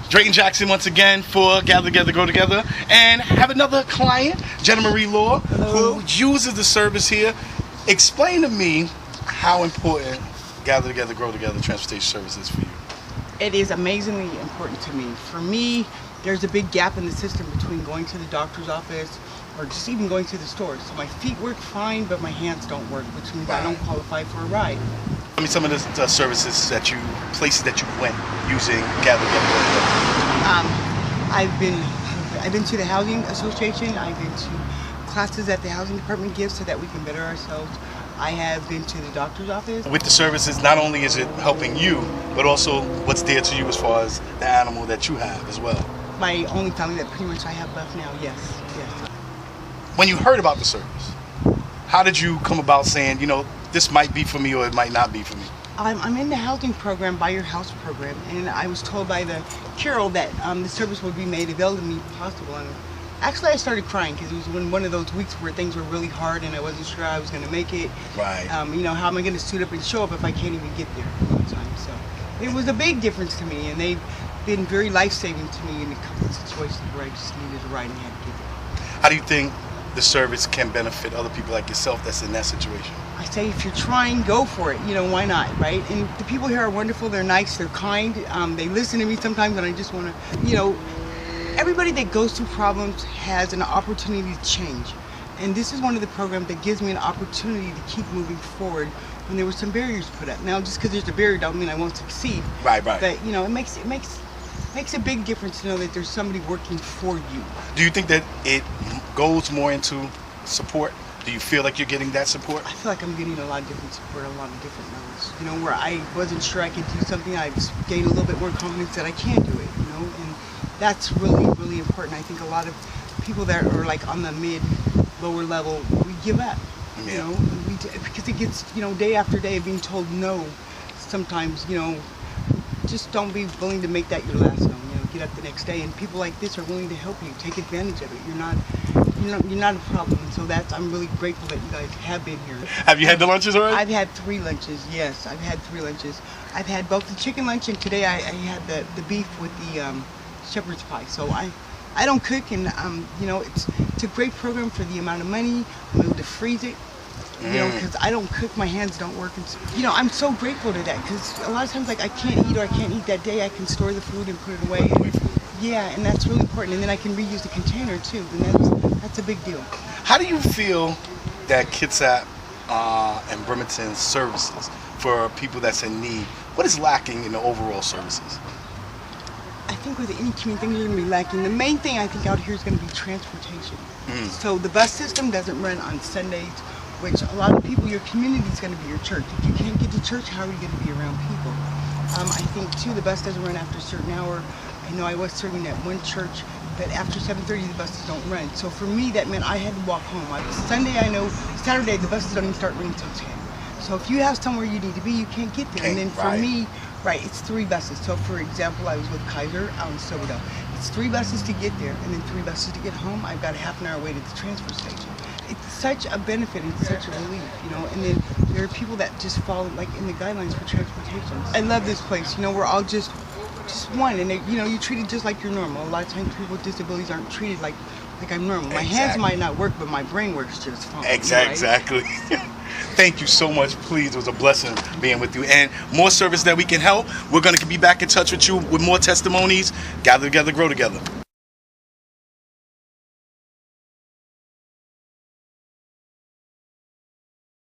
Drayton Jackson once again for Gather Together, Grow Together, and have another client, Jana Marie-Law, who uses the service here. Explain to me how important Gather Together, Grow Together transportation service is for you. It is amazingly important to me. For me, there's a big gap in the system between going to the doctor's office or just even going to the store. So my feet work fine, but my hands don't work, which means I don't qualify for a ride. I mean, some of the services that places that you went using Gather Together, Grow Together. I've been to the Housing Association. I've been to classes that the housing department gives so that we can better ourselves. I have been to the doctor's office. With the services, not only is it helping you, but also what's dear to you as far as the animal that you have as well. My only family that pretty much I have left now, yes. When you heard about the service, how did you come about saying, this might be for me or it might not be for me? I'm in the housing program, Buy Your House program, and I was told by the Carol that the service would be made available to me if possible. And actually, I started crying because it was one of those weeks where things were really hard and I wasn't sure I was going to make it. Right. How am I going to suit up and show up if I can't even get there on time? So it was a big difference to me, and they've been very life-saving to me in a couple of situations where I just needed a ride and had to get there. How do you think the service can benefit other people like yourself that's in that situation? I say if you're trying, go for it. Why not, right? And the people here are wonderful. They're nice. They're kind. They listen to me sometimes, and I just want to, everybody that goes through problems has an opportunity to change. And this is one of the programs that gives me an opportunity to keep moving forward when there were some barriers put up. Now, just because there's a barrier don't mean I won't succeed. Right. But, it makes a big difference to know that there's somebody working for you. Do you think that it goes more into support? Do you feel like you're getting that support? I feel like I'm getting a lot of different support, a lot of different levels. Where I wasn't sure I could do something, I just gained a little bit more confidence that I can do it, and that's really, really important. I think a lot of people that are like on the lower level, we give up, because it gets, day after day of being told no sometimes, just don't be willing to make that your last no. Get up the next day, and people like this are willing to help you. Take advantage of it. You're not a problem, and so I'm really grateful that you guys have been here. Have you had the lunches already? I've had 3 lunches. Yes, I've had 3 lunches. I've had both the chicken lunch, and today I had the beef with the shepherd's pie. So I don't cook, and it's a great program for the amount of money. I'm able to freeze it. Because I don't cook, my hands don't work. And, I'm so grateful to that, because a lot of times, like, I can't eat or I can't eat that day, I can store the food and put it away. And that's really important. And then I can reuse the container, too, and that's a big deal. How do you feel that Kitsap and Bremerton's services for people that's in need, what is lacking in the overall services? I think with any community, things are going to be lacking. The main thing I think out here is going to be transportation. So the bus system doesn't run on Sundays, which a lot of people, your community is going to be your church. If you can't get to church, how are you going to be around people? I think, too, the bus doesn't run after a certain hour. I know I was serving at one church, but after 7:30, the buses don't run. So for me, that meant I had to walk home. Saturday, the buses don't even start running until 10. So if you have somewhere you need to be, you can't get there. And then for me, it's 3 buses. So for example, I was with Kaiser out in Silverdale. It's 3 buses to get there, and then 3 buses to get home. I've got a half an hour wait at the transfer station. It's such a benefit, it's such a relief, and then there are people that just follow, like, in the guidelines for transportation. I love this place, we're all just one, and you're treated just like you're normal. A lot of times people with disabilities aren't treated like I'm normal. My hands might not work, but my brain works just fine. Exactly. Thank you so much. Please, it was a blessing being with you. And more service that we can help. We're going to be back in touch with you with more testimonies. Gather together, grow together.